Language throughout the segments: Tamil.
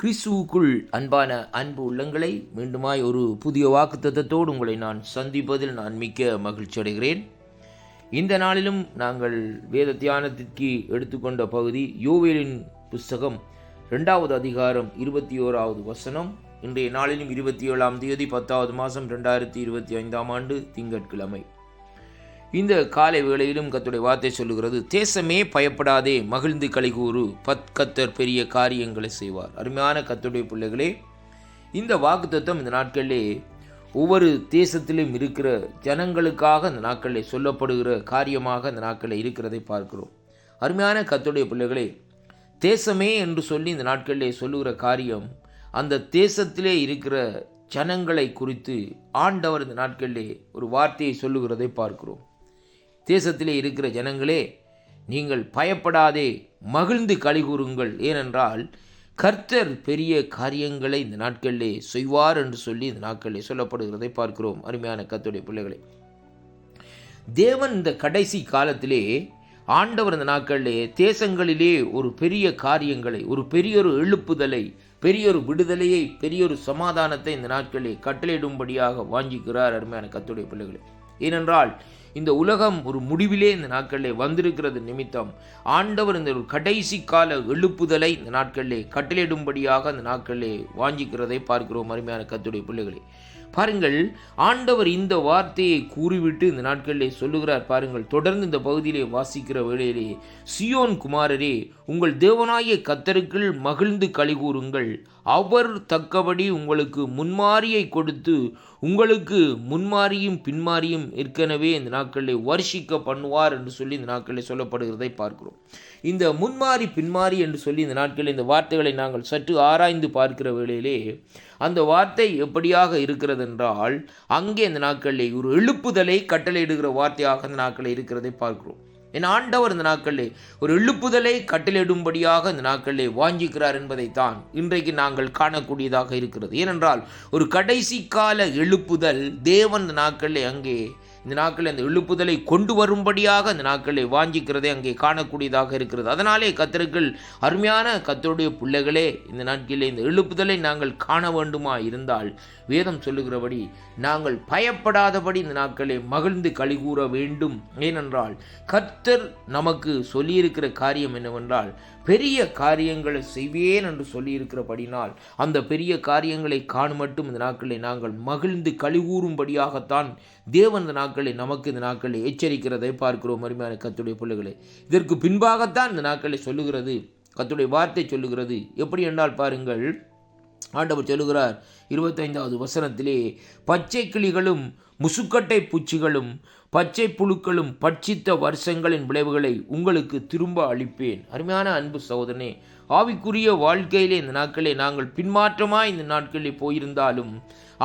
கிறிஸ்துவுக்குள் அன்பான அன்பு உள்ளங்களை மீண்டுமாய் ஒரு புதிய வாக்குத்தத்தத்தோடு உங்களை நான் சந்திப்பதில் நான் மிக்க மகிழ்ச்சி அடைகிறேன். இந்த நாளிலும் நாங்கள் வேத தியானத்திற்கு எடுத்துக்கொண்ட பகுதி யோவேலின் புஸ்தகம் 2வது அதிகாரம் 21வது வசனம். இன்றைய நாளிலும் 27ஆம் தேதி 10வது மாதம் 2025ஆம் ஆண்டு திங்கட்கிழமை. இந்த காலை வேளையிலும் கர்த்தருடைய வார்த்தை சொல்லுகிறது, தேசமே பயப்படாதே, மகிழ்ந்து களிகூறு, கர்த்தர் பெரிய காரியங்களை செய்வார். அருமையான கர்த்தருடைய பிள்ளைகளே, இந்த வாக்குத்தத்தம் இந்த நாட்களிலே ஒவ்வொரு தேசத்திலும் இருக்கிற ஜனங்களுக்காக இந்த நாட்களில் சொல்லப்படுகிற காரியமாக இந்த நாட்களில் இருக்கிறதை பார்க்கிறோம். அருமையான கர்த்தருடைய பிள்ளைகளே, தேசமே என்று சொல்லி இந்த நாட்களிலே சொல்லுகிற காரியம் அந்த தேசத்திலே இருக்கிற ஜனங்களை குறித்து ஆண்டவர் இந்த நாட்களிலே ஒரு வார்த்தையை சொல்லுகிறதை பார்க்கிறோம். தேசத்திலே இருக்கிற ஜனங்களே, நீங்கள் பயப்படாதே, மகிழ்ந்து களிகூறுங்கள், ஏனென்றால் கர்த்தர் பெரிய காரியங்களை இந்த நாட்களிலே செய்வார் என்று சொல்லி இந்த நாட்களிலே சொல்லப்படுகிறதை பார்க்கிறோம். அருமையான கர்த்தருடைய பிள்ளைகளே, தேவன் இந்த கடைசி காலத்திலே ஆண்டவர் இந்த நாட்களிலே தேசங்களிலே ஒரு பெரிய காரியங்களை, ஒரு பெரியொரு எழுப்புதலை, பெரியொரு விடுதலையை, பெரியொரு சமாதானத்தை இந்த நாட்களிலே கட்டளையிடும்படியாக வாஞ்சிக்கிறார். அருமையான கர்த்தருடைய பிள்ளைகளே, ஏனென்றால் இந்த உலகம் ஒரு முடிவிலே இந்த நாட்களிலே வந்திருக்கிறது நிமித்தம் ஆண்டவர் இந்த ஒரு கடைசி கால எழுப்புதலை இந்த நாட்களிலே கட்டளையிடும்படியாக இந்த நாட்களிலே வாஞ்சிக்கிறதை பார்க்கிறோம். அருமையான கர்த்தருடைய பிள்ளைகளே, பாருங்கள், ஆண்டவர் இந்த வார்த்தையை கூறிவிட்டு இந்த நாட்களிலே சொல்லுகிறார். பாருங்கள், தொடர்ந்து இந்த பகுதியிலே வாசிக்கிற வேளையிலே, சியோன் குமாரரே, உங்கள் தேவனாகிய கர்த்தருக்குள் மகிழ்ந்து களிகூறுங்கள், அவர் தக்கபடி உங்களுக்கு முன்மாரியை கொடுத்து உங்களுக்கு முன்மாரியும் பின்மாரியும் ஏற்கனவே இந்த நாட்களிலே வருஷிக்க பண்ணுவார் என்று சொல்லி இந்த நாட்களில் சொல்லப்படுகிறதை பார்க்கிறோம். இந்த முன்மாரி பின்மாரி என்று சொல்லி இந்த நாட்களில் இந்த வார்த்தைகளை நாங்கள் சற்று ஆராய்ந்து பார்க்கிற வேளையிலே அந்த வார்த்தை எப்படியாக இருக்கிறது என்றால், அங்கே இந்த நாட்களிலே ஒரு எழுப்புதலை கட்டளையிடுகிற வார்த்தையாக இந்த நாட்களில் இருக்கிறதை பார்க்கிறோம். என் ஆண்டவர் இந்த நாட்களிலே ஒரு எழுப்புதலை கட்டளையிடும்படியாக இந்த நாட்களிலே வாஞ்சிக்கிறார் என்பதைத்தான் இன்றைக்கு நாங்கள் காணக்கூடியதாக இருக்கிறது. ஏனென்றால் ஒரு கடைசி கால எழுப்புதல் தேவன் இந்த நாட்களிலே அங்கே இந்த நாட்களில் அந்த எழுப்புதலை கொண்டு வரும்படியாக அந்த நாட்களில் வாஞ்சிக்கிறதை அங்கே காணக்கூடியதாக இருக்கிறது. அதனாலே கர்த்தருக்குள் அருமையான கர்த்தருடைய பிள்ளைகளே, இந்த நாட்களில் இந்த எழுப்புதலை நாங்கள் காண வேண்டுமா இருந்தால் வேதம் சொல்லுகிறபடி நாங்கள் பயப்படாதபடி இந்த நாட்களை மகிழ்ந்து களிகூற வேண்டும். ஏனென்றால் கர்த்தர் நமக்கு சொல்லியிருக்கிற காரியம் என்னவென்றால், பெரிய காரியங்களை செய்வேன் என்று சொல்லியிருக்கிறபடினால் அந்த பெரிய காரியங்களை காணும் மட்டும் இந்த நாட்களை நாங்கள் மகிழ்ந்து களிகூறும்படியாகத்தான் தேவன் இந்த நாட்களை நமக்கு இந்த நாட்களை எச்சரிக்கிறதை பார்க்கிறோம். அருமையான கர்த்தருடைய பிள்ளைகளே, இதற்கு பின்பாகத்தான் இந்த நாட்களை சொல்லுகிறது, கர்த்தருடைய வார்த்தை சொல்லுகிறது. எப்படி என்றால் பாருங்கள், ஆண்டவர் சொல்லுகிறார் 25வது வசனத்திலே, பச்சை கிளிகளும் முசுக்கட்டை பூச்சிகளும் பச்சை புழுக்களும் பட்சித்த வருஷங்களின் விளைவுகளை உங்களுக்கு திரும்ப அளிப்பேன். அருமையான அன்பு சகோதரனே, ஆவிக்குரிய வாழ்க்கையிலே இந்த நாட்களே நாங்கள் பின்மாற்றமாய் இந்த நாட்களில் போயிருந்தாலும்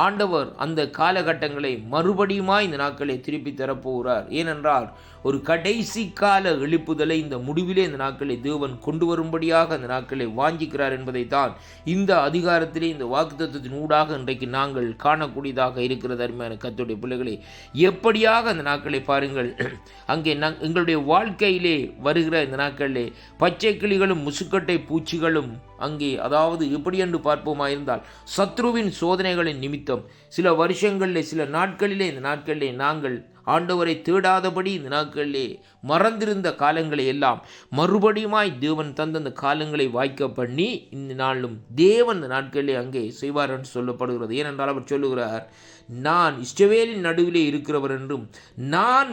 ஆண்டவர் அந்த காலகட்டங்களை மறுபடியுமாய் இந்த நாட்களை திருப்பி தரப்போகிறார். ஏனென்றால் ஒரு கடைசி கால எழுப்புதலை இந்த முடிவிலே இந்த நாட்களை தேவன் கொண்டு வரும்படியாக இந்த நாட்களை வாஞ்சிக்கிறார் என்பதைத்தான் இந்த அதிகாரத்திலே இந்த வாக்குத்தத்தத்தின் ஊடாக இன்றைக்கு நாங்கள் காணக்கூடியதாக இருக்கிறது. அருமையான கர்த்தருடைய பிள்ளைகளே, எப்படியாக இந்த நாட்களை பாருங்கள், அங்கே எங்களுடைய வாழ்க்கையிலே வருகிற இந்த நாட்களிலே பச்சை கிளிகளும் முசுக்கட்டை பூச்சிகளும் அங்கே, அதாவது எப்படி என்று பார்ப்போமா இருந்தால், சத்ருவின் சோதனைகளின் நிமித்தம் சில வருஷங்களிலே சில நாட்களிலே இந்த நாட்களிலே நாங்கள் ஆண்டவரை தேடாதபடி இந்த நாட்களிலே மறந்திருந்த காலங்களை எல்லாம் மறுபடியுமாய் தேவன் தந்த அந்த காலங்களை வாய்க்க பண்ணி இந்த நாளும் தேவன் இந்த நாட்களிலே அங்கே செய்வார் என்று சொல்லப்படுகிறது. ஏனென்றால் அவர் சொல்லுகிறார், நான் இஸ்ரவேலின் நடுவிலே இருக்கிறவர் என்றும் நான்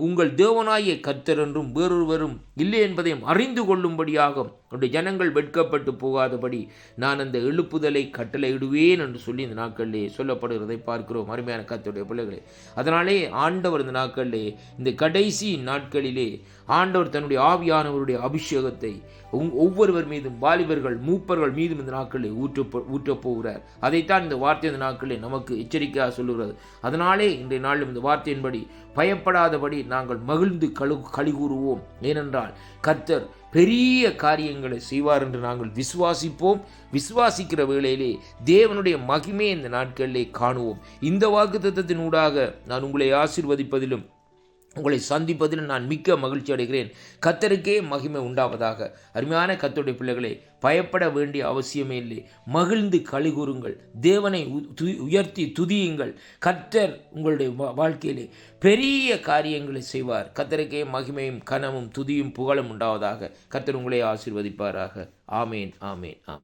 உங்கள் தேவனாகிய கர்த்தர் என்றும் வேறொருவரும் இல்லை என்பதையும் அறிந்து கொள்ளும்படியாக என்னுடைய ஜனங்கள் வெட்கப்பட்டு போகாதபடி நான் அந்த எழுப்புதலை கட்டளையிடுவேன் என்று சொல்லி இந்த நாட்களிலே சொல்லப்படுகிறதை பார்க்கிறோம். அருமையான கர்த்தருடைய பிள்ளைகளே, அதனாலே ஆண்டவர் இந்த நாட்களிலே இந்த கடைசி நாட்களிலே ஆண்டவர் தன்னுடைய ஆவியானவருடைய அபிஷேகத்தை ஒவ்வொருவர் மீதும், வாலிபர்கள் மூப்பர்கள் மீதும் இந்த நாட்களில் ஊற்றப் போகிறார். அதைத்தான் இந்த வார்த்தை இந்த நாட்களில் நமக்கு எச்சரிக்கையாக சொல்லுகிறது. அதனாலே இன்றைய நாளிலும் இந்த வார்த்தையின்படி பயப்படாதபடி நாங்கள் மகிழ்ந்து களிகூறுவோம். ஏனென்றால் கர்த்தர் பெரிய காரியங்களை செய்வார் என்று நாங்கள் விசுவாசிப்போம். விசுவாசிக்கிற வேளையிலே தேவனுடைய மகிமையை இந்த நாட்களிலே காணுவோம். இந்த வாக்குத்தத்தத்தின் ஊடாக நான் உங்களை ஆசீர்வதிப்பதிலும் உங்களை சந்திப்பதில் நான் மிக்க மகிழ்ச்சி அடைகிறேன். கர்த்தருக்கே மகிமை உண்டாவதாக. அருமையான கர்த்தருடைய பிள்ளைகளே, பயப்பட வேண்டிய அவசியமே இல்லை. மகிழ்ந்து களிகூறுங்கள், தேவனை உயர்த்தி துதியுங்கள். கர்த்தர் உங்களுடைய வாழ்க்கையிலே பெரிய காரியங்களை செய்வார். கர்த்தருக்கே மகிமையும் கனமும் துதியும் புகழும் உண்டாவதாக. கர்த்தர் உங்களை ஆசீர்வதிப்பாராக. ஆமேன், ஆமேன், ஆமேன்.